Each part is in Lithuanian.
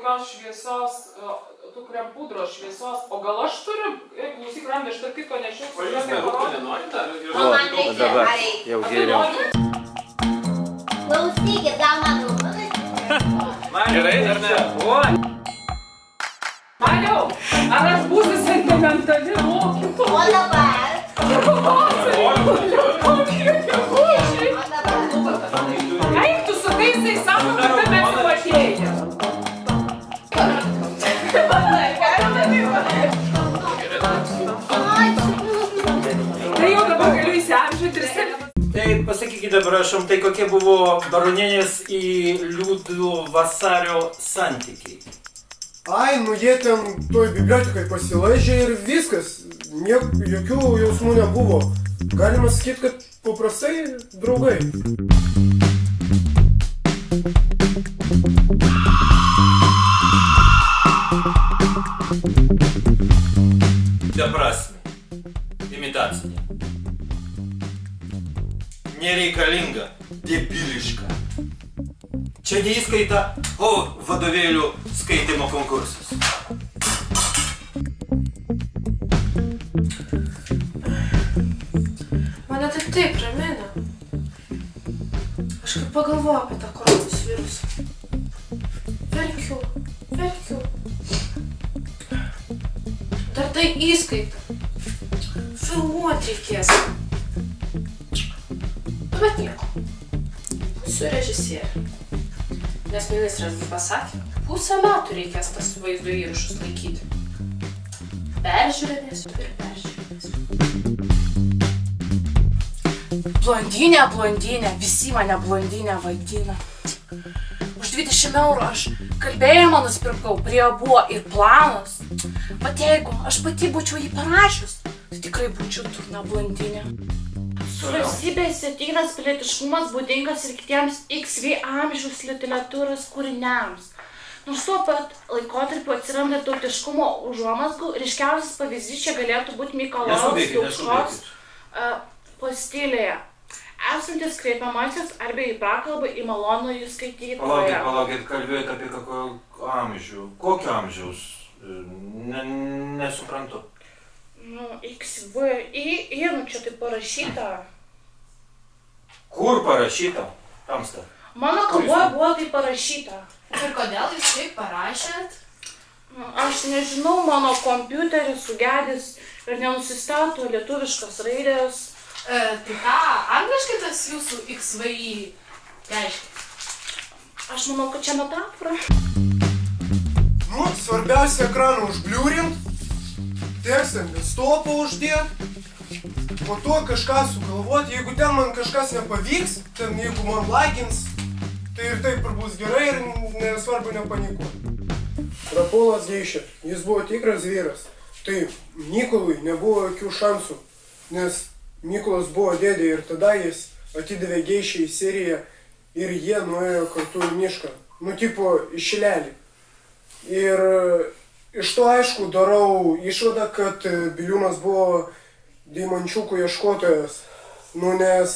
tokios šviesos, tu kuriam pudros šviesos, o gal aš turiu, klausyk, Randai, aš tarp kitko nešiau. O jūs nerūkų nenorite? Man reikia, dabar jau geriau. Klausykit, gal man rūkų? Gerai, ar ne? Maniau, ar aš būsiu sentimentali mokytoja? O dabar? Kaip tu su taisai savo, kad mes jau atėjai? Tai jau dabar galiu įsiamžinti ir Tai pasakykite, prašom, tai kokie buvo baronienės į liūdų vasario santykiai? Ai, nu jie ten toj bibliotekai pasilaižė ir viskas. Jokių jausmų nebuvo. Galima sakyti, kad paprastai draugai. Beprasmė. Imitacinė. Nereikalinga. Debiliška. Čia neįskaita, o vadovėlių skaitimo konkursas. Mane taip ramina. Aš kaip pagalvoju apie tą koronos virusą. Verkiu. Dar tai įskaita. Filmuoti reikės. Bet nieko. Su režisierė. Nes ministras pasakė, pusę metų reikės tas vaizdo įrašus laikyti. Peržiūrėdėsiu ir peržiūrėdėsiu. Blondinė, visi mane blondinę vadina. Už 20 eurų aš kalbėjimą nusipirkau, prie buvo ir planas. Bet jeigu aš pati būčiau jį parašius, tai tikrai būčiau durna blondinė. Valstybės septynas pilietiškumas būdingas ir kitiems XV amžiaus literatūros kūriniams. Nors tuo pat laikotarpiu atsiranda tautiškumo užuomazgų, ryškiausias pavyzdys čia galėtų būti Mikalojaus Jaučos postilėje. Esantis kreipiamasis arba į prakalbą į malonųjį skaitytoją. Palaukit, kalbėjot apie amžių. Kokio amžiaus? Nesuprantu. Nu, XV, nu čia tai parašyta. Kur parašyta? Tamsta. Mano kalboje buvo tai parašyta. Ir kodėl jūs taip parašėt? Aš nežinau, mano kompiuteris sugedęs ir nenusistato lietuviškas raidės. Tai ką, angliškai tas jūsų XVI reiškia? Aš manau, kad čia metafora. Nu, svarbiausia ekraną užbliūrint, tekstą ant stopą uždėt, po to kažką sugalvoti. Jeigu ten man kažkas nepavyks, ten jeigu man lagins, tai ir taip ir bus gerai ir nesvarbu nepanikuoti. Rapolas Geišė, jis buvo tikras vyras. Tai Mykolui nebuvo jokių šansų, nes Mykolas buvo dėdė ir tada jis atidavė Geišę į Siriją ir jie nuėjo kartu į mišką. Nu, tipo, į Šilelį. Ir iš to, aišku, darau išvadą, kad Biliūnas buvo deimančiukų ieškotojas. Nu, nes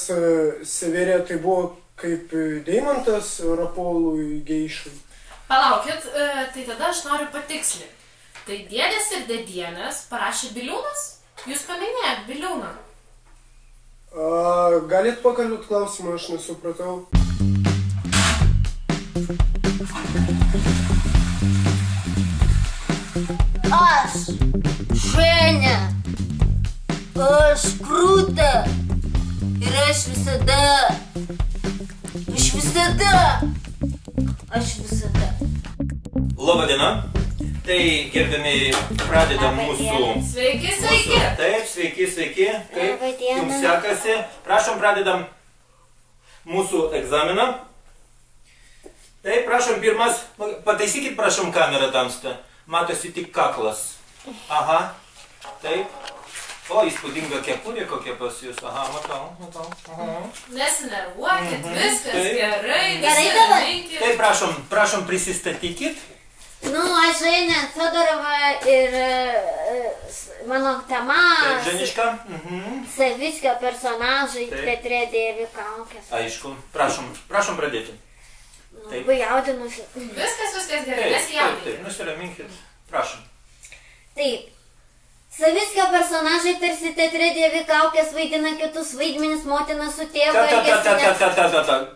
Severė tai buvo kaip deimantas Rapolui Geišai. Palaukit, tai tada aš noriu patikslinti. Tai dėdės ir dėdienės parašė Biliūnas? Jūs paminėjot Biliūną. Galit pakartot klausimą, aš nesupratau. Aš Ženė, aš Krūta ir aš visada. Labą dieną. Tai gerbiami, pradedam mūsų... Sveiki! Taip, sveiki. Kaip jums sekasi? Prašom, pradedam mūsų egzaminą. Taip, prašom, pirmas, pataisykit, prašom, kamerą tamstą. Matosi tik kaklas. Aha, taip. O, įspūdinga kepurė kokia pas jūs. Aha, matau. Nesinervuokit, viskas gerai. Gerai dabar. Taip, prašom, prisistatykit. Nu, aš Ženė Fedorova ir mano tema... Taip, Ženiška. Savickio personažai teatre dėvi kaukės. Aišku, prašom pradėti. Labai jaudinusi. Viskas gerai, nesijaudinti. Nusiraminkit. Prašom. Taip. Savickio personažai tarsi teatre dėvi kaukės, vaidina kitus vaidmenis, motina su tėvu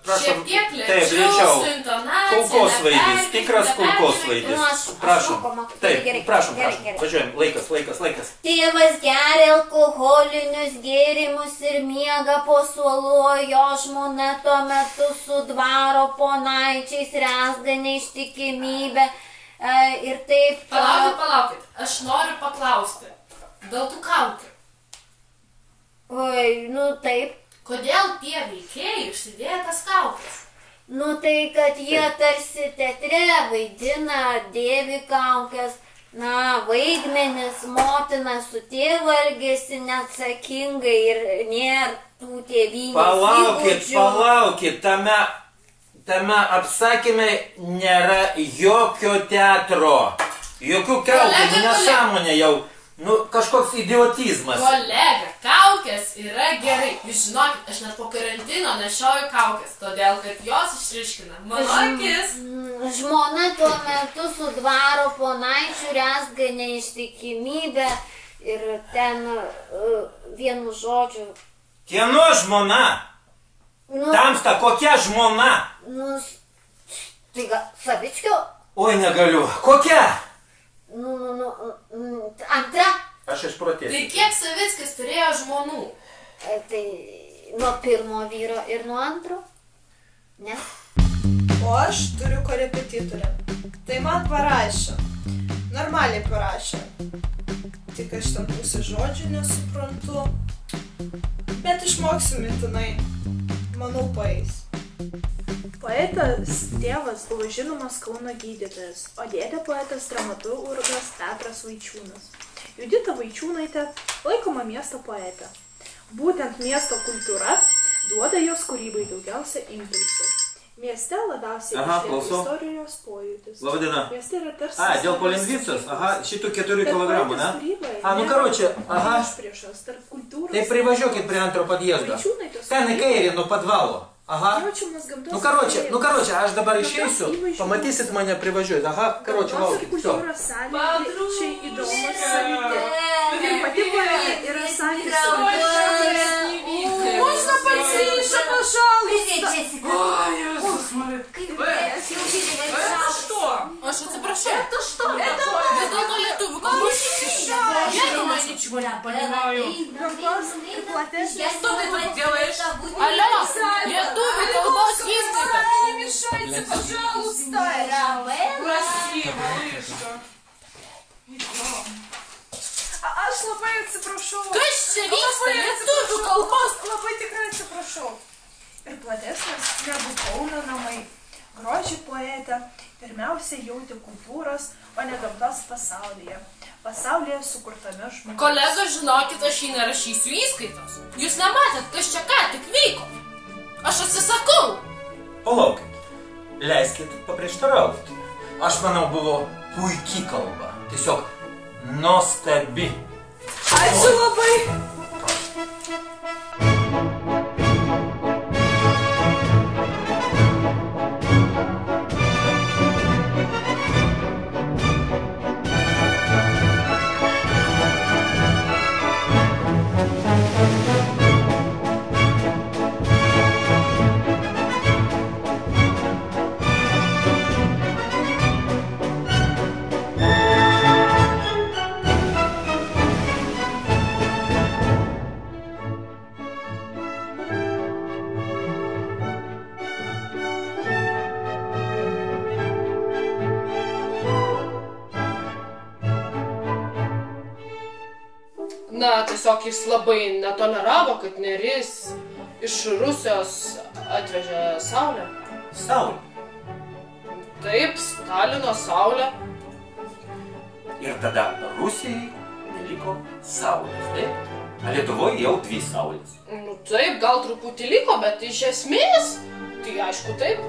Prašom. Šiek tiek Taip, lėčiau, su intonacija, Kulkosvaidis, tikras kulkosvaidis. Prašom. Taip, prašom. Gerai. Važiuojam, laikas. Tėvas geria alkoholinius gėrimus ir miega po suolu, o jo žmona tuo metu su dvaro ponaičiais rezga neištikimybę. Ir taip... Palaukit, aš noriu paklausti. Dėl tų kaukių. Oi, nu taip. Kodėl tie veikėjai užsidėjo tas kaukės? Nu tai, kad jie tarsi teatre vaidina, dėvi kaukės, vaidmenis, motina su tėvu elgėsi neatsakingai ir nėra tų tėvynės įgūdžių. Palaukit, tame apsakyme nėra jokio teatro, jokių kaukių, nesąmonė jau. Kažkoks idiotizmas. Kolega, kaukės yra gerai. Jūs žinokit, aš net po karantino nešioju kaukės, todėl kad jos išryškina mano akis. Žmona tuo metu su dvaro ponaičiu rezga neištikimybę ir ten vienu žodžiu. Kieno žmona? Tamsta, kokia žmona? Tai Savickio? Oi, negaliu. Kokia? Antra. Aš išprotėsiu. Tai kiek Savickis turėjo žmonų? Tai nuo pirmo vyro ir nuo antro. Ne? O aš turiu korepetitorę. Tai man parašė. Normaliai parašė. Tik aš ten pusę žodžių nesuprantu. Bet išmoksiu mintinai. Manau, paeis. Poetas tėvas buvo žinomas Kauno gydytojas, o dėdė poetas dramaturgas Petras Vaičiūnas. Judita Vaičiūnaitė laikoma miesto poetė. Būtent miesto kultūra duoda jos kūrybai daugiausia impulsų. Mieste labiausiai išlieka istorijos pojūtis. Labadiena. Mieste yra tarsi... Dėl polingvistos? Šitų 4 kilogramų, ne? Aš priešas tarp kultūros... Tai privažiuokit prie antro podjezdo. Ten į kairį nuo podvalo. Aš dabar išeisiu, pamatysit mane privažiuoti. Laukit, kultūros salė, čia įdomus savitė. Ir pati poetė yra sakiusi. Можно подсыша, пожалуйста. Это что? Aš atsiprašau. Это что? Vis dėlto lietuvių kalbos Я думаю, ничего не понимаю. Что ты тут делаешь? Алло, lietuvių kalbos įskaita. Не мешайте, пожалуйста. Прости, малышка. Aš labai atsiprašau. Kas čia vyksta lietuvių kalbos? Labai tikrai atsiprašau. Ir platesnis negu Kauno namai. Grožį poetė pirmiausia jautė kultūros, o ne gamtos pasaulyje. Pasaulyje sukurtame žmogus. Kolega, žinokit, aš jį nerašysiu įskaitos. Jūs nematėt, kas čia ką tik vyko. Aš atsisakau. Palaukit, leiskit paprieštarauti. Aš manau, buvo puikiai kalba. Tiesiog nuostabi. Ačiū labai. Tiesiog jis labai netoleravo, kad Neris iš Rusijos atvežė saulę. Saulė? Taip, Stalino saulė. Ir tada Rusijai neliko saulės, taip? A Lietuvoje jau 2 saulės. Taip, gal truputį liko, bet iš esmės, tai aišku taip.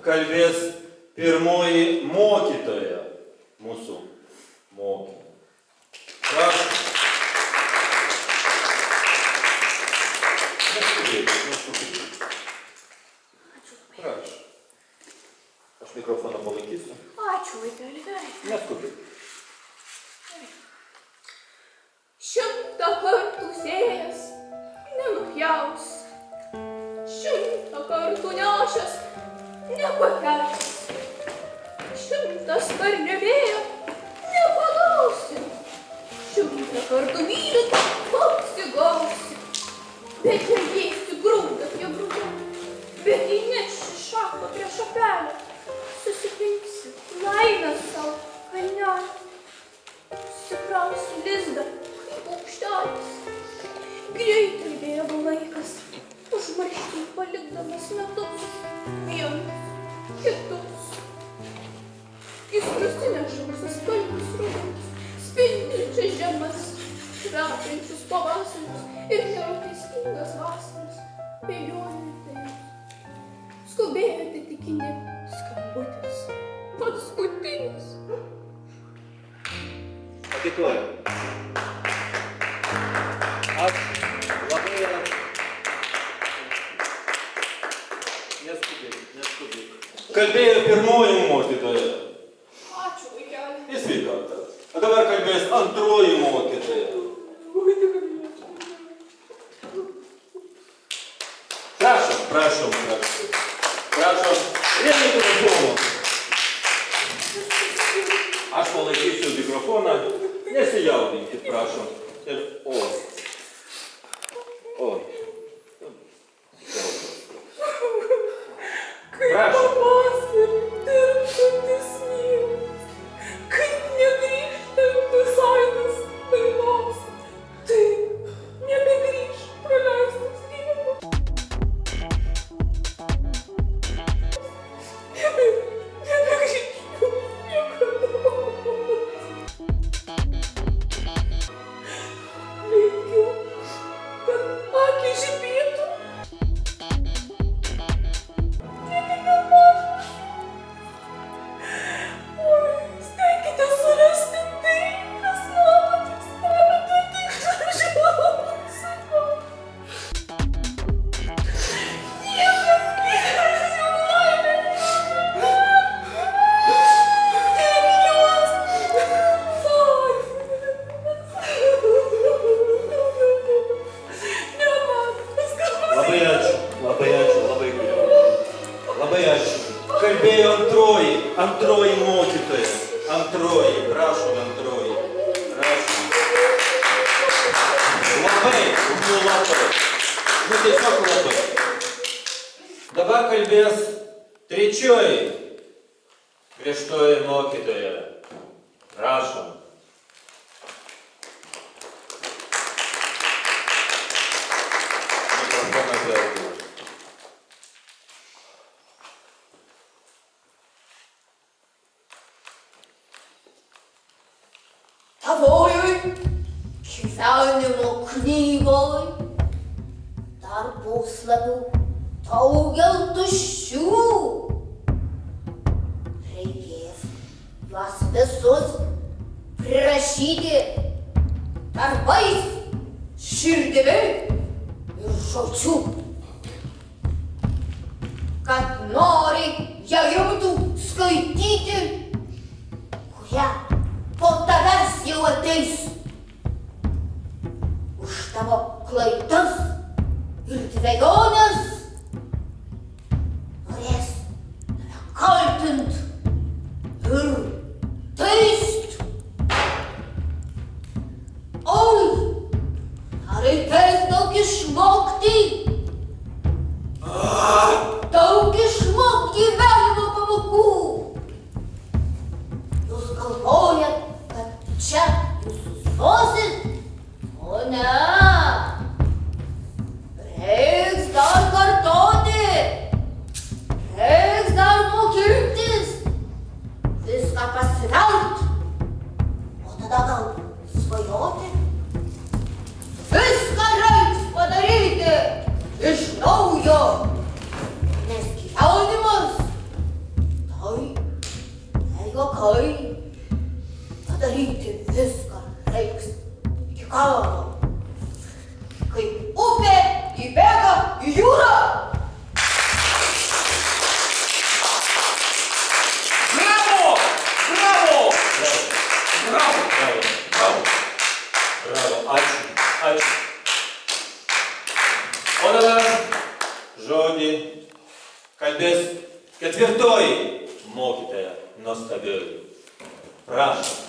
kalbės pirmoji mokytoja mūsų mokytoja. Prašom. Neskubėkit. Prašom. Aš mikrofoną palaikysiu. Ačiū, vaikeli, gerai. Neskubėkit. 100 kartų sėjęs, nenupjaus. 100 kartų nešęs, nepakels. 100 sparnio vėjo, nepagausi. 100 kartų mylit, apsigausi. Bet nedėsi grūdą prie grūdo, bet įneši šaką prie šapelio. Susipinksi laimę savo kalnelį. Susikrausi lizdą, kaip paukštelis. Greitai bėgo laikas, užmaršty palikdamas metus, vienus, kitus. Jis nusineša visas spalvus rudens, spindinčias žemas, trapiančius pavasarius ir nerūpestingas vasaras, bėgionėtais. Skubėjote tikinė skambutis, paskutinis. Agituoju. Aš labai neskubėkit. Kalbėjo pirmoji mokytoja. Ačiū, vaikeli. Į sveikatą. O dabar kalbės antroji mokytoja. Prašom. Prašom. Prie mikrofono. Aš palaikysiu mikrofoną. Nesijaudinkit, prašom. Ir oi. Prašom. Pavasarį tirpstantis sniegas, kaip negrįžtantis aidas dainos, taip nebegrįš praleistas gyvas. Nebegrįžtu niekada. Linkiu, kad akys žibėtų. Stenkite surasti tai, kas nuolat stebite tik žinau. Niekas nėra laimė. Tik jūs. Labai ačiū, labai geriau. Labai ačiū. Kalbėjo antroji mokytoja. Prašom antroji. Prašom. Labai. Tiesiog labai. Dabar kalbės trečioji griežtoji mokytoja. Prašom. Mikrofonas vėlgi. Tavojoj gyvenimo knygoj dar puslapių daugel tuščių. Reikės juos visus prirašyti darbais, širdimi ir žodžiu. Kad nori ją imtų skaityti, kurie po tavęs jau ateis. Už tavo klaidas ir dvejonės norės tave kaltint ir teist. Oi, ar reikės daug išmokti? Daug išmokti gyvenimo pamokų. Jūs galvojat, kad čia jūs sustosit? O ne. Reiks dar kartą Kalbės ketvirtoji mokytoja nuostabioji. Prašom.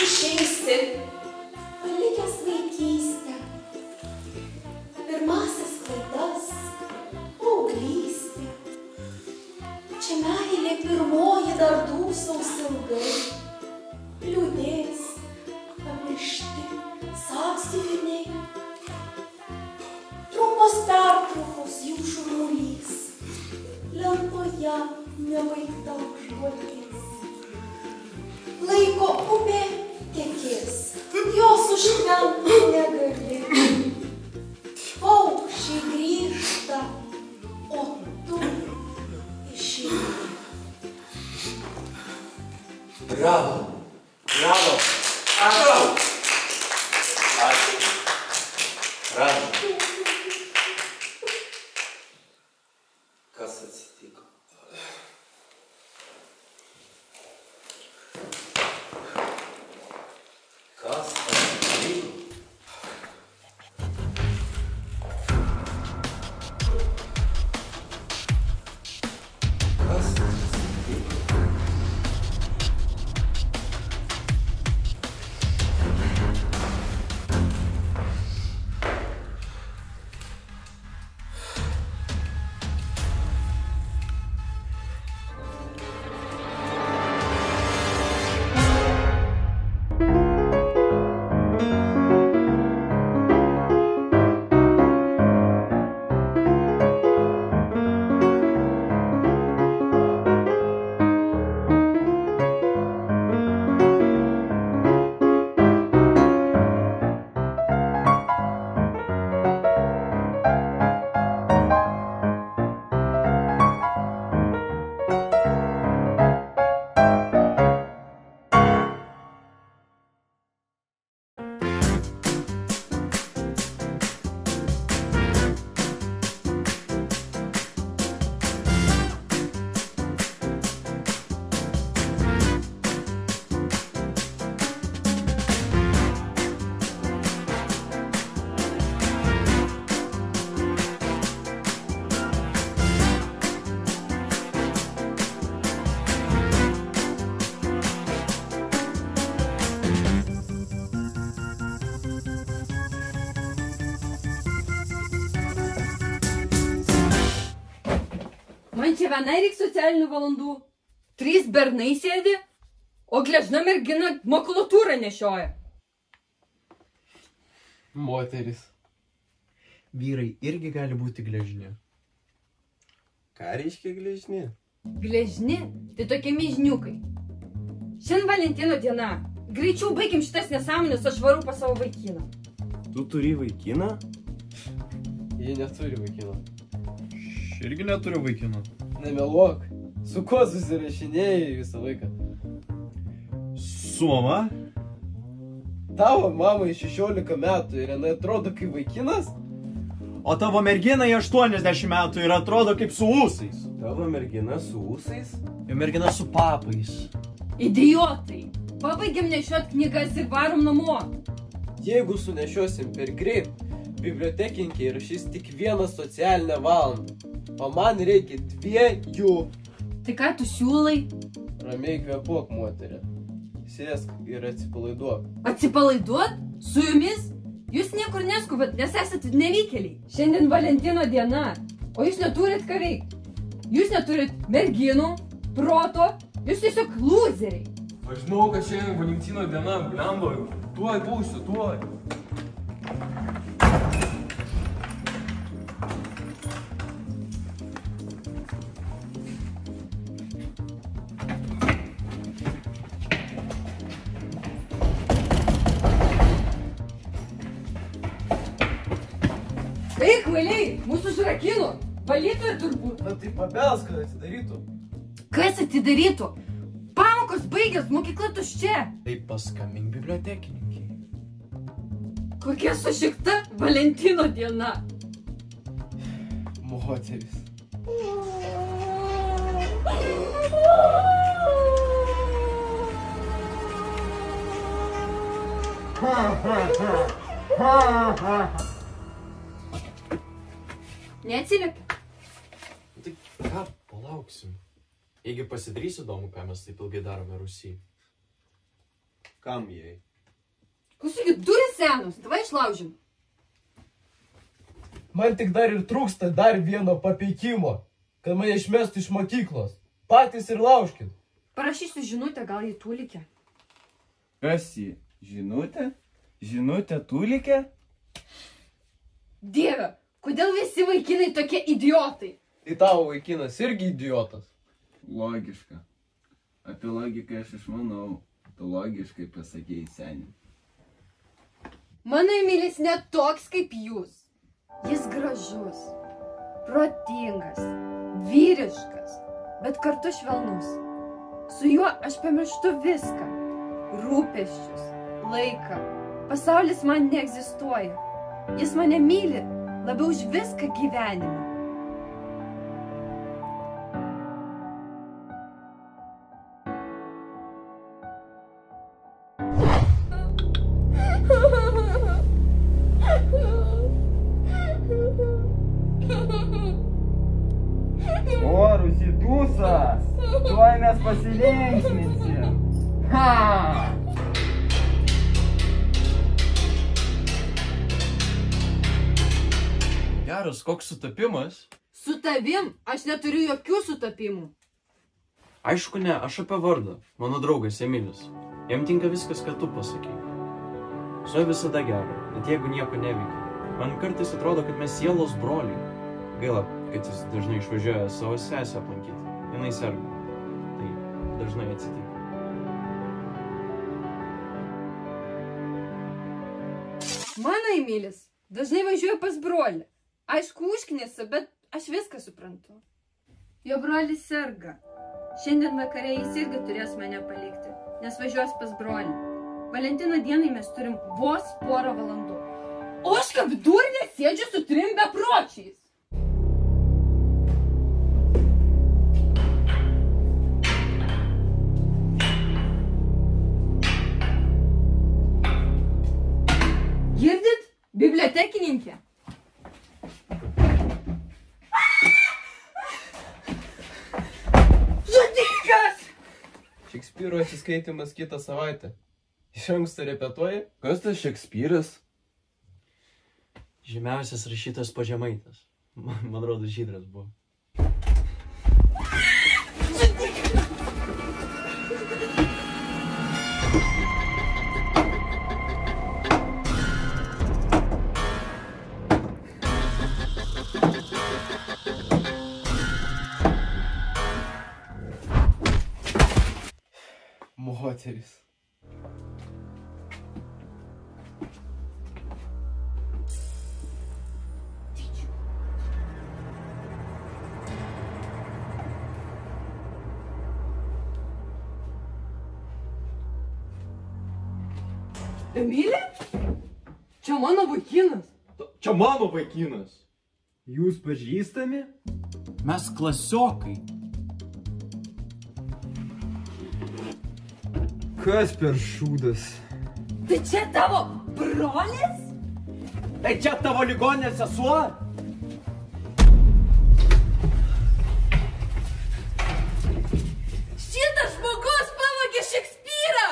Išeisi, palikęs vaikystę, pirmasis klaidas, paauglystę. Čia meilė pirmoji dar dūsaus ilgai, liūdės, pamiršti sąsiuviniai. Trumpos pertraukos jų šurmulys, lentoje nebaigta užduotis. Laiko upė tekės, jos užtvenkti negali. Paukščiai grįžta, o tu išeini. Bravo, bravo, ačiū. Ačiū. Bravo. Kas atsitiko? Kas atsitiko? Kas atsitiko? Man čia vienai reikia socialinių valandų. 3 bernai sėdi, o gležna mergina makulatūrą nešioja. Moteris. Vyrai irgi gali būti gležni. Ką reiškia gležni? Gležni, tai tokie myžniukai. Šiandien Valentino diena. Greičiau baigim šitas nesąmonės, aš varu pas savo vaikiną. Tu turi vaikiną? Jie neturi vaikino. Aš irgi neturiu vaikino. Nemeluok. Su kuo susirašinėjai visą laiką? Su mama? Tavo mamai 16 metų ir jinai atrodo kaip vaikinas? O tavo merginai 80 metų ir atrodo kaip su ūsais. Tavo mergina su ūsais? Ir mergina su papais. Idiotai! Pabaigiam nešiot knygas ir varom namo. Jeigu sunešiosim per greit, bibliotekininkė įrašys tik 1 socialinę valandą. O man reikia 2. Tai ką tu siūlai? Ramiai kvėpuok, moterė. Sėsk ir atsipalaiduok. Atsipalaiduot? Su jumis? Jūs niekur neskubat, nes esat nevykėliai. Šiandien Valentino diena, o jūs neturit ką veikti. Jūs neturit merginų, proto, jūs tiesiog lūzeriai. Aš žinau, kad šiandien Valentino diena, blemba, tuoj būsiu, tuoj. Eik, vailiai, mūsų užrakino. Valytoja turbūt. Na tai pabels, kad atidarytų. Kas atidarytų? Pamokos baigęs, mokykla tuščia. Tai paskambink bibliotekininkiai. Kokia sušikta Valentino diena. Moteris. Neatsiliepia. Tai ką, palauksim. Jeigu pasidarys įdomu, ką mes taip ilgai darome Rusijai. Kam jai? Klausykit, durys senos, tavai išlaužim. Man tik dar ir trūksta dar vieno papeikimo, kad mane išmestų iš mokyklos. Patys ir laužkit. Parašysiu žinutę, gal jį tūlikė. Kas jį? Žinutė? Žinutė tūlikė? Dieve, kodėl visi vaikinai tokie idiotai? Tai tavo vaikinas irgi idiotas. Logiška. Apie logiką aš išmanau. Tu logiškai pasakėjai, seni. Mano Emilis net toks kaip jūs. Jis gražus, protingas, vyriškas, bet kartu švelnus. Su juo aš pamirštu viską. Rūpesčius, laiką. Pasaulis man neegzistuoja. Jis mane myli labiau už viską gyvenime. O, Rusitūsas, tuoj mes pasilinksminsim. Ha! Geras, koks sutapimas? Su tavim aš neturiu jokių sutapimų. Aišku ne, aš apie vardą. Mano draugas Emilis. Jam tinka viskas, ką tu pasakei. Su juo visada gera, net jeigu nieko neveikia. Man kartais atrodo, kad mes sielos broliai. Gaila, kad jis dažnai išvažiuoja savo sesę aplankyti. Jinai serga. Tai dažnai atsitinka. Mano Emilis dažnai važiuoja pas brolį. Aišku, užknisa, bet aš viską suprantu. Jo brolis serga. Šiandien vakare jis irgi turės mane palikti, nes važiuos pas brolį. Valentino dienai mes turim vos porą valandų. O aš kaip durnė sėdžiu su 3 bepročiais. Girdit? Bibliotekininkė. Žudikas! Šekspyro atsiskaitimas kitą savaitę. Iš anksto repetuoji? Kas tas Šekspyras? Žymiausias rašytojas po Žemaitės. Man rodo, žydras buvo. Moteris. Emilė? Čia mano vaikinas. Čia mano vaikinas. Jūs pažįstami? Mes klasiokai. Kas per šūdas? Tai čia tavo brolis? Tai čia tavo ligoninės sesuo? Šitas žmogus pavogė Šekspyrą!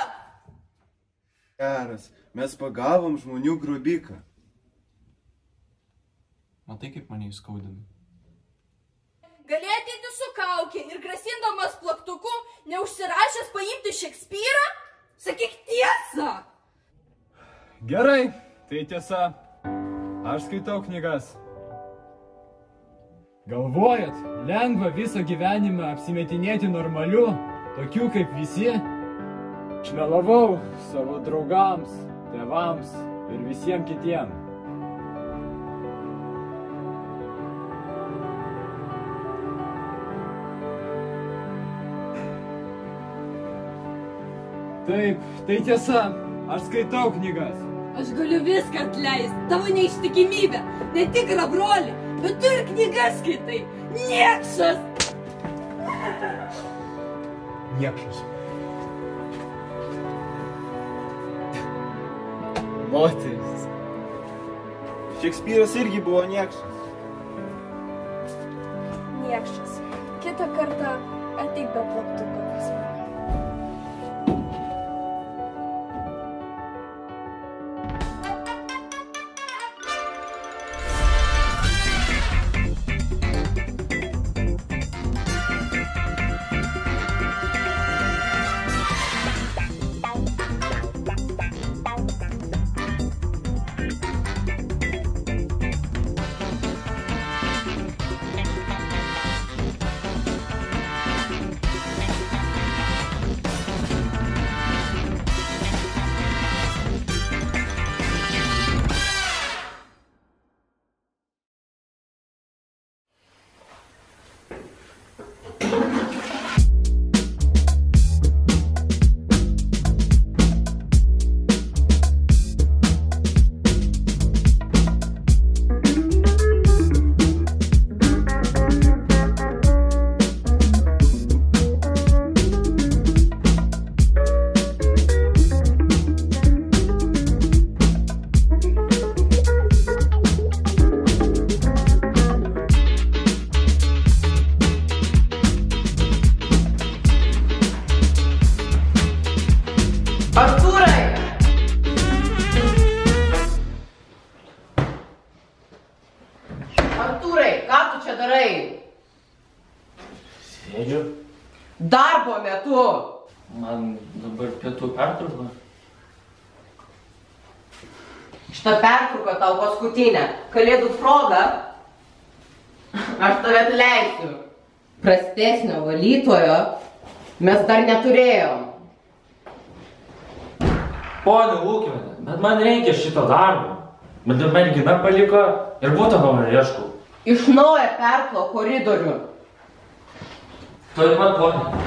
Geras, mes pagavom žmonių grobiką. Matai, kaip mane įskaudina. Gali ateiti su kaukė ir grasindamas plaktuku, neužsirašęs paimti Šekspyrą? Sakyk tiesą! Gerai, tai tiesa. Aš skaitau knygas. Galvojat, lengva visą gyvenimą apsimetinėti normaliu, tokių kaip visi? Šmelavau savo draugams, tėvams ir visiems kitiem. Taip, tai tiesa, aš skaitau knygas. Aš galiu viską atleisti, tavo neištikimybę, netikrą brolį, bet tu ir knygas skaitai. Niekšas! Niekšas. Moteris. Šekspyras irgi buvo niekšas. Niekšas. Kitą kartą ateik be plaktuko pas mane. Artūrai, ką tu čia darai? Sėdžiu. Darbo metu. Man dabar pietų pertrauka. Šitą pertrauką tau paskutinę. Kalėdų proga. Aš tave atleisiu. Prastesnio valytojo mes dar neturėjom. Pone Lūkimene, bet man reikia šito darbo. Bet mergina paliko ir būtų naujo ieškau. Iš naujo perklo koridorių. Tuoj man pone.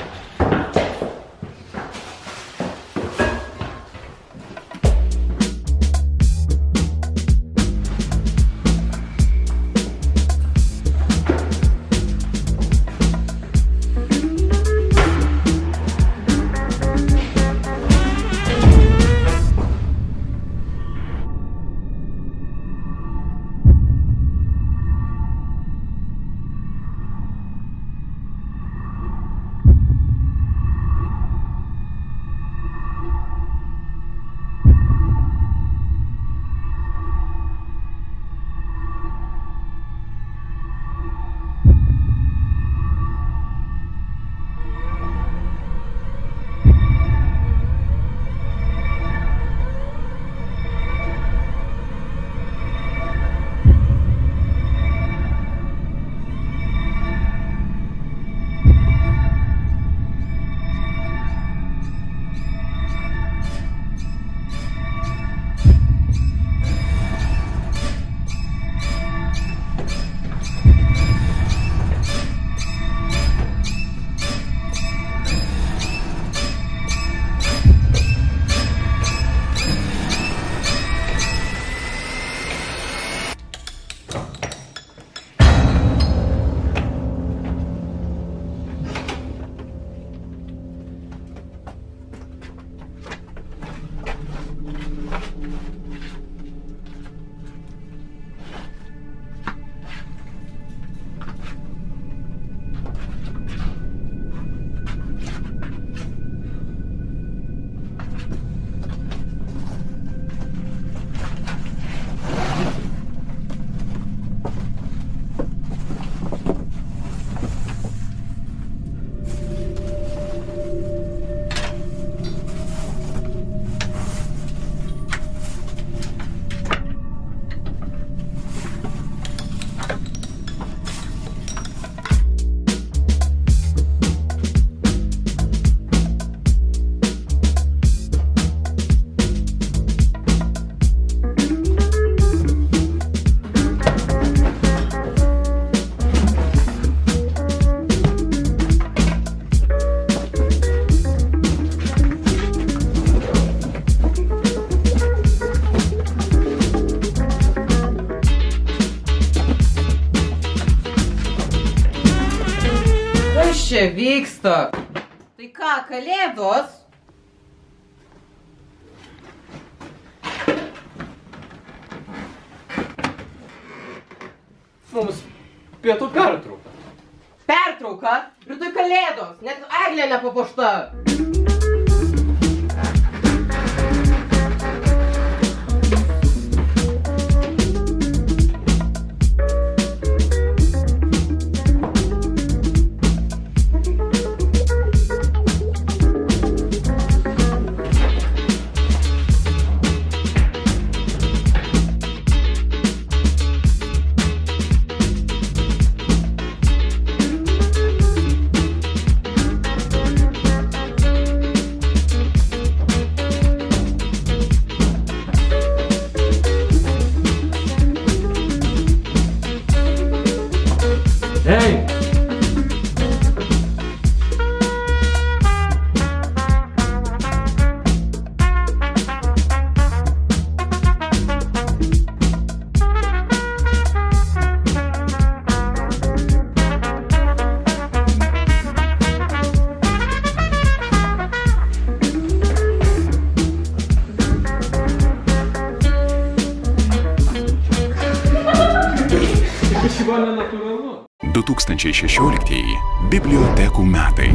Čia vyksta. Tai ką, kalėdos? Mums pietų pertrauka. Pertrauka? Rytoj kalėdos, net eglė nepapuošta. Ei! Kažkaip nenatūralu. 2016 bibliotekų metai.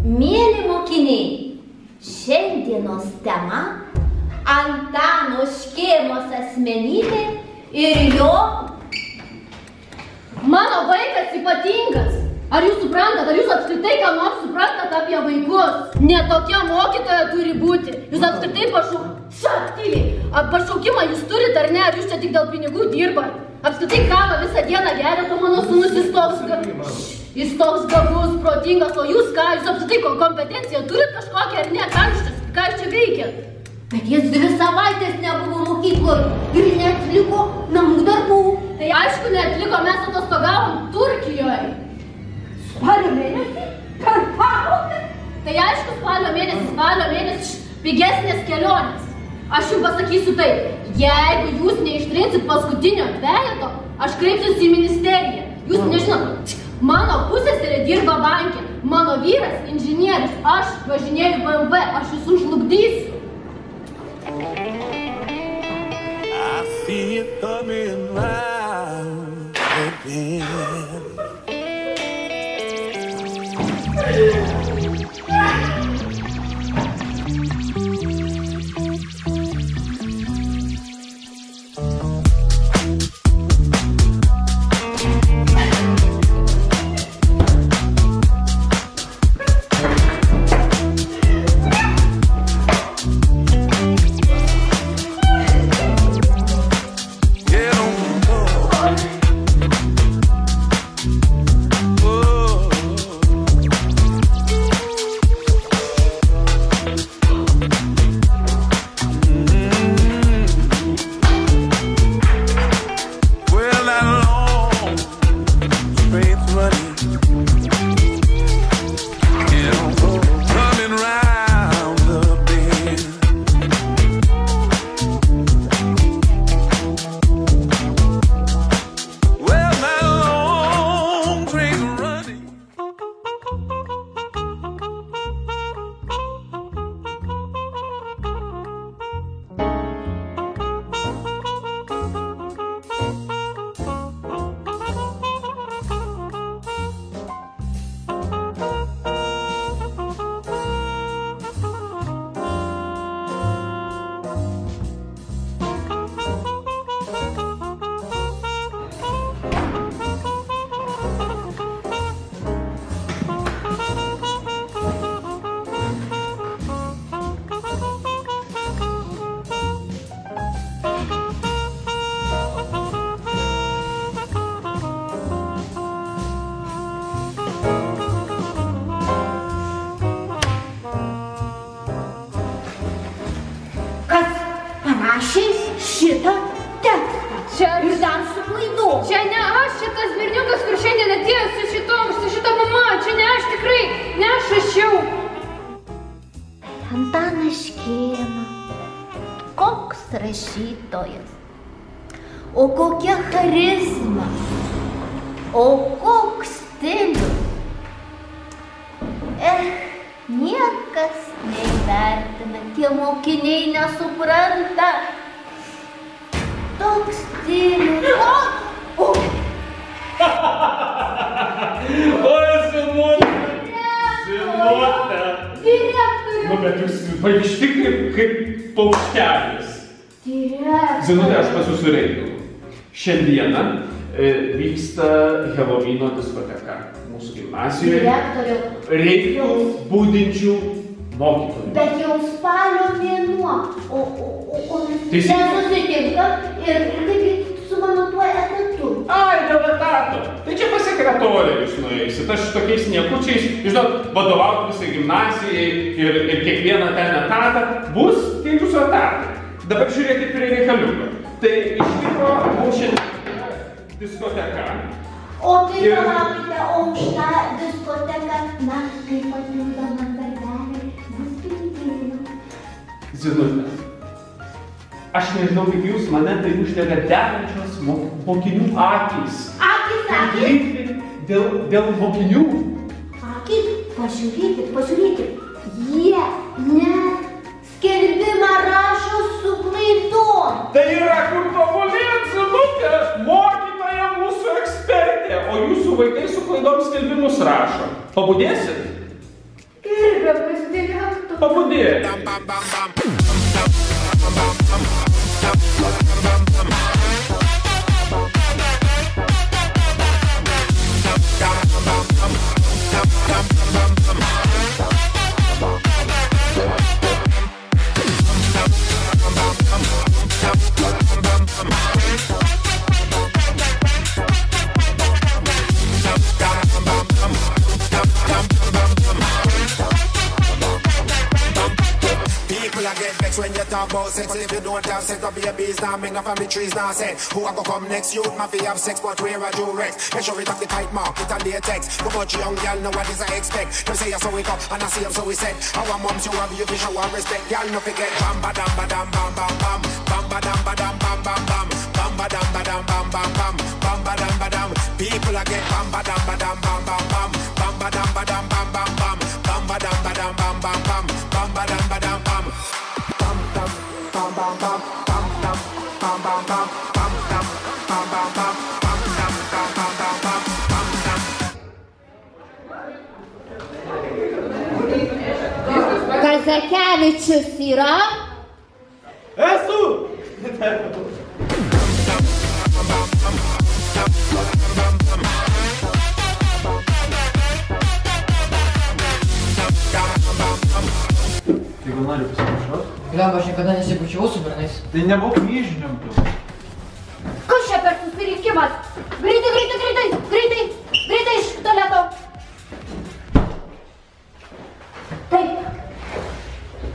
Mėly mokiniai, šiandienos tema Antano Škėmos asmenybė ir jo... Mano vaikas ypatingas. Ar jūs suprantat, ar jūs apskritai ką nors suprantat apie vaikus? Ne tokia mokytoja turi būti. Jūs apskritai pašaukimą jūs turit ar ne? Ar jūs čia tik dėl pinigų dirbat? Apskritai kavą visą dieną geria, to mano sūnus jis toks gabus, protingas, o jūs ką? Jūs apskritai kompetenciją turit kažkokią ar ne? Ką jūs čia veikėt? Bet jis 2 savaitės nebuvo mokykloje ir neatliko namų darbų. Tai aišku neatliko, mes atostogavom Turkijoje. Spalio mėnesį? Karpatose? Tai aišku spalio mėnesį pigesnės kelionės. Aš jums pasakysiu taip, jeigu jūs neištrinsit paskutinio dvejeto, aš kreipsiuosi į ministeriją. Jūs nežinot, mano pusseserė dirba banke, mano vyras inžinierius, aš važinėju BMW, aš jūs užlugdysiu. I see it coming round again. Šitą tekstą. Ir dar su klaidom. Čia ne aš, šitas berniukas, kur šiandien atėjo su šita mama. Čia ne aš tikrai, ne aš rašiau. Antanas Škėma. Koks rašytojas. O kokia charizma. O koks stilius. Niekas neįvertina, tie mokiniai nesupranta. Toks stilius. Oi, Zinutė! Zinutė! Direktorius! Nu, bet jūs pavyšti kaip paukštelis. Direktorius! Zinutė, aš pas jūsų reikalu. Šiandieną vyksta Helovino diskoteka mūsų gimnazijoje. Direktoriau! Reikia budinčių mokytojų. Bet jau spalio mėnuo, o mes nesusitinkam ir kaip sumanotuoja etatu. Ai, dėl etato. Tai čia pas sekretorę jūs nueisit. Aš tokiais niekučiais, žinot, vadovauti visai gimnazijai ir kiekvieną ten etatą bus tie jūsų etatai. Dabar žiūrėkit prie reikaliuko. Tai iš tikro mūsų šiandien diskoteka. O tai palaukite, o už tą diskoteką, na, kaip papildoma darbelė, bus pinigėlių. Zinutė, aš nežinau, kaip jūs mane tai uždega degančios mokinių akys. Akys? Dėl mokinių. Akys? Pažiūrėkit. Jie net skelbimą rašo su klaidom. Tai yra kur tobulėt, Zinutė, mokytoja mūsų ekspertė, o jūsų vaikai su klaidom skelbimus rašo. Pabudėsit? Viceprezidente. Pabudėk. When you talk about sex, but if you don't have sex, the babies now make no family trees now say. Who I go come next? You must have sex, but where I do Rex. Make sure it have the tight mark, it on the text. But much young girl know what is I expect. Them say I saw it up, and I see them so we said. Our moms you have you show and respect. Girl no forget bam ba dam ba dam bam bam bam bam ba dam ba dam bam bam bam bam ba dam ba dam bam bam bam bam ba dam ba dam. People are get bam ba dam ba dam bam bam bam bam ba dam ba dam bam bam bam bam ba dam ba dam bam bam bam bam ba dam ba dam bam. Kazakevičius yra? Esu! Tai gal nori pasibučiuot? Lemba, aš niekada nesibučiavau su bernais. Tai nebūk myžiniam tu. Kas čia per susirinkimas? Greitai, greitai, greitai, greitai, greitai iš tualeto.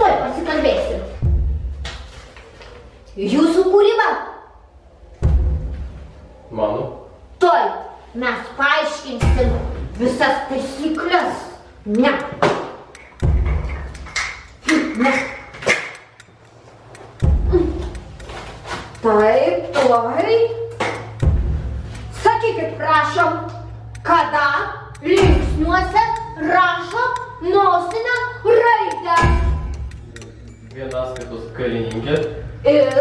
Taip pasikalbėsim. Jūsų kūryba? Mano? Taip, mes paaiškinsim visas taisyklės. Ne. Ne. Taip, tuoj. Sakykit, prašom, kada linksniuose rašo nosinę raidę. Vienaskaitos karininkė. Ir?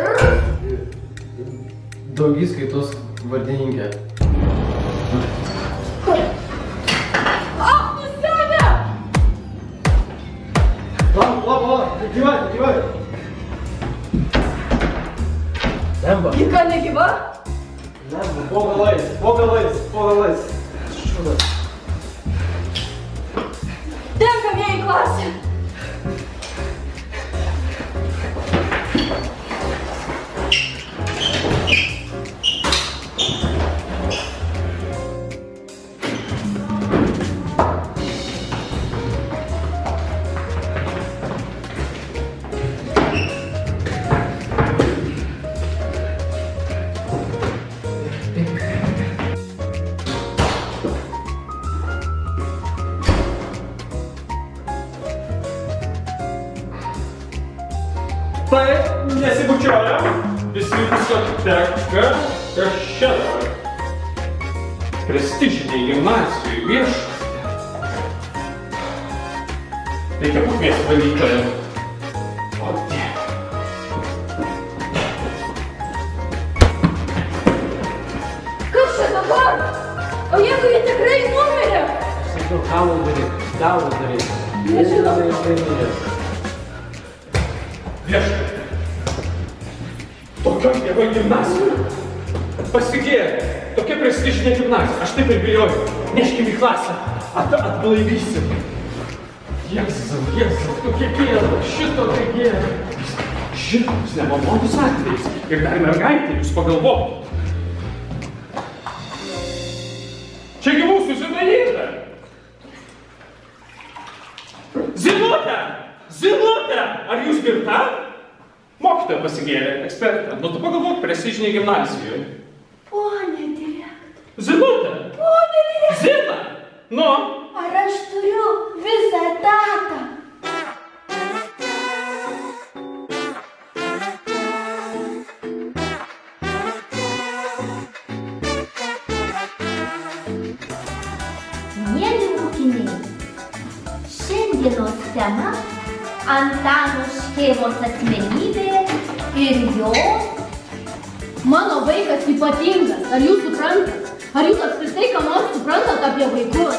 Daugiskaitos vardininkė. Ach, tu sene! Laba, gyvai. Lemba. Jika negyva? Lemba, po galais. Šūdas. Tenkam ją į klasę. Taip, nesibučiuojam. Visi diskoteka. Kas čia dabar? Prestižiniai gimnazijai viešbutyje. Reikia pakviesti valytoją. O Dieve. Kas čia dabar? O jeigu jie tikrai numirė? Aš sakiau, ką daryt. Nežinau. Viešbutyje. Tokioj tėvoj gimnazijoje. Pasigėrė. Tokia prestižinė gimnazija. Aš taip ir bijojau. Neškim į klasę. Atblaivysim. Jėzau, tokie gėda. Šito tai gėda. Žinomus, nemalonius atvejus. Ir dar mergaitė, jūs pagalvokit. Čiagi mūsų sudaryta. Zinutė! Ar jūs girta? Mokytoja pasigėrė, ekspertė. Nu tu pagalvok, prestižiniai gimnazijoje. Pone direktorė. Zinutė! Pone direktorė. Zina! Nu? Ar aš turiu visą etatą? Mieli mokiniai, šiandienos tema Antano Škėmos asmenybė ir jo. Mano vaikas ypatingas. Ar jūs suprantat? Ar jūs apskritai ką nors suprantat apie vaikus?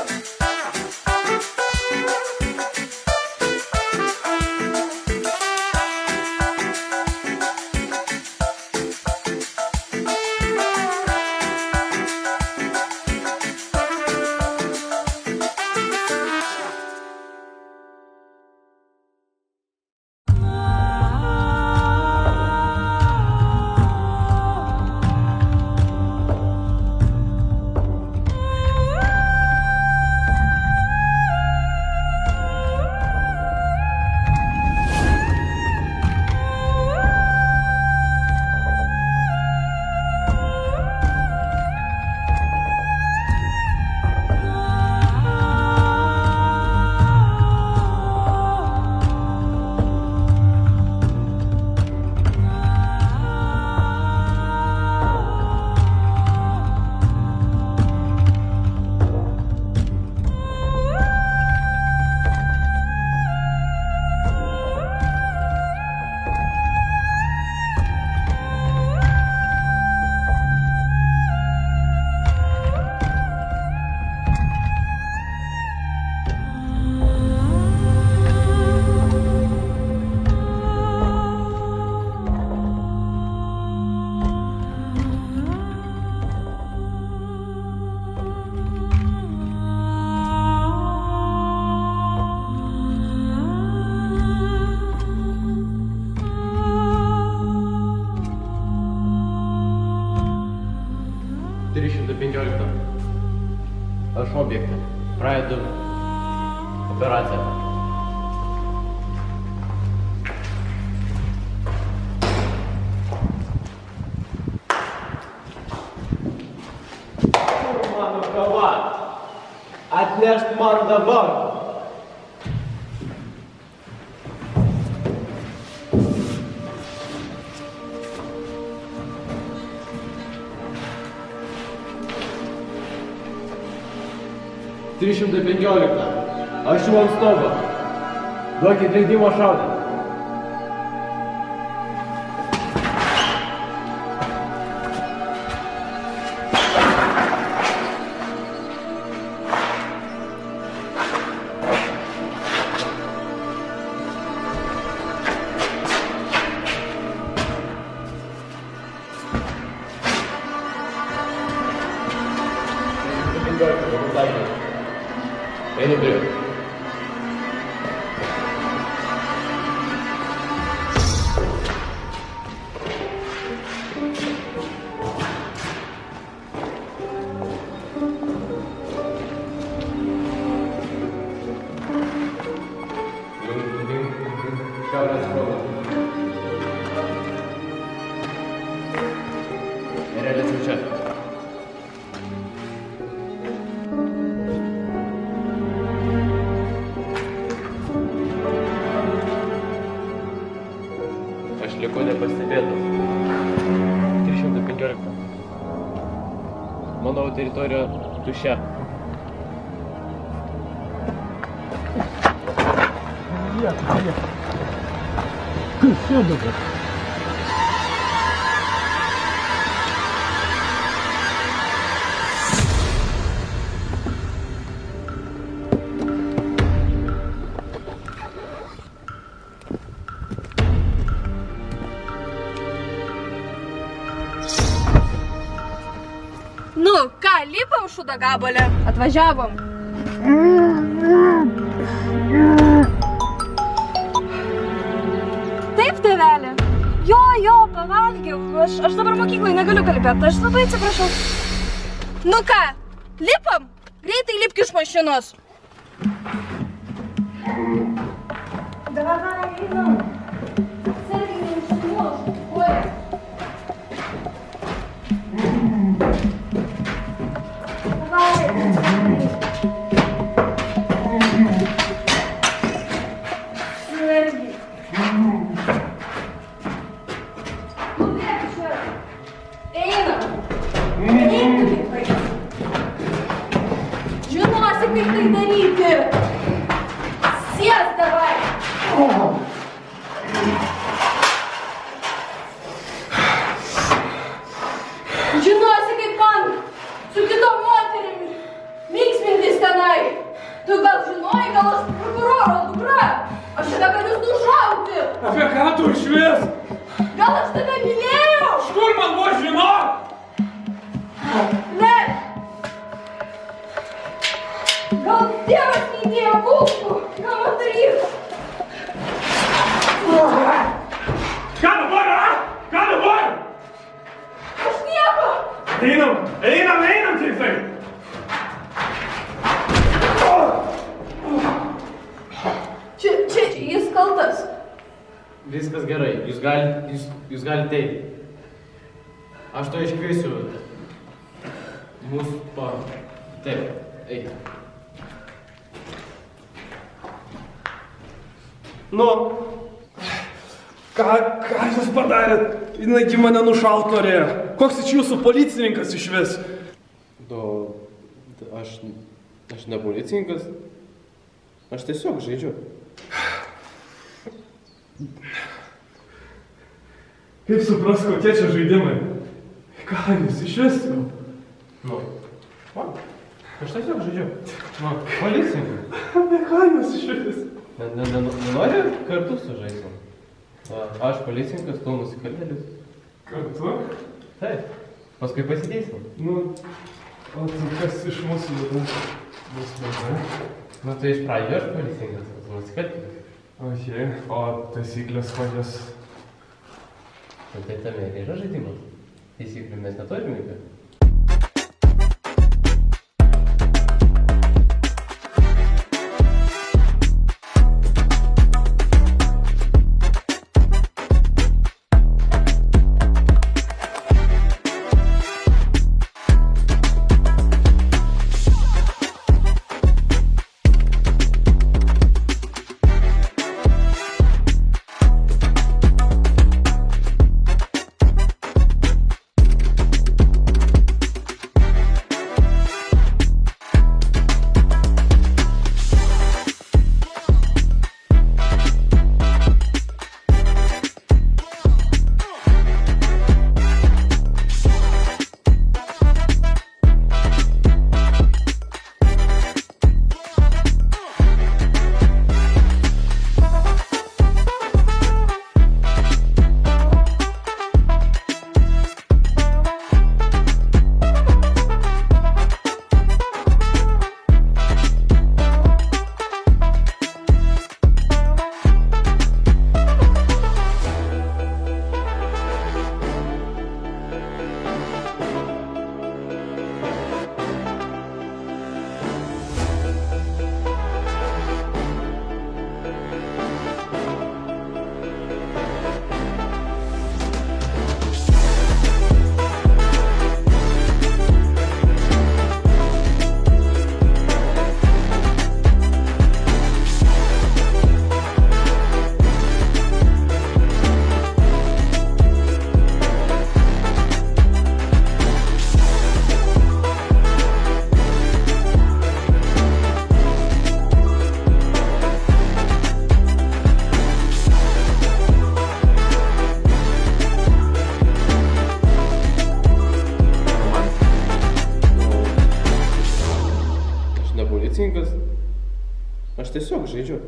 Prašau bėgti. Pradedu operaciją. Kur mano kava? Atnešk man dabar. Aš jau ant stogo. Duokit leidimą šaudyti. Einu prie. Šiaurės frontą. Erelės jau čia. Aš liku nepastebėtas. 315. Mano teritorija tuščia. Kas čia dabar? Nu, ką, lipam šūdą gabalę? Atvažiavom. Taip, tėvelė. Jo, pavalgiau. Aš dabar mokyklai negaliu kalbėti. Aš labai atsiprašau. Nu ką, lipam? Greitai lipk iš mašinos. Davai, einam. Atsargiai neužsimuoš. Oi. Žinosi, kaip tai daryti. Sės davai. Žinosi, kaip man su kitom moterim linksmintis tenai. Tu gal žinojai, gal aš prokuroro dukra. Aš tave galiu nušauti. Apie ką tu išvis? Gal aš tave mylėjau? Kur man buvo žinot? Ne. Gal Dievas neįdėjo būtų? Gal daryk? Ką dabar, a? Ką dabar? Aš nieko. Einam tik tai. Čia jis kaltas. Viskas gerai, jūs galite eiti. Aš to iškviesiu. Mūsų Taip, eiti. Nu, ką jūs padarėt? Jinai mane nušalt norėjo. Koks iš jūsų policininkas išvis? Aš ne policininkas. Aš tiesiog žaidžiu. Kaip supras, kokie čia žaidimai? Ką jūs išvis jau? Aš tiesiog žaidžiu. Policininkas. Ką jūs išvis? Nenori kartu sužaisim? Aš policininkas, tu nusikaltėlis. Kartu? Taip. Paskui pasidėsim. O tai kas iš mūsų dabar bus dabar? Tai iš pradžio aš policininkas, tu nusikaltėlis. O taisyklės kokios? Tai tame yra žaidimas. Taisyklių mes neturime. policininkas. Aš tiesiog žaidžiu.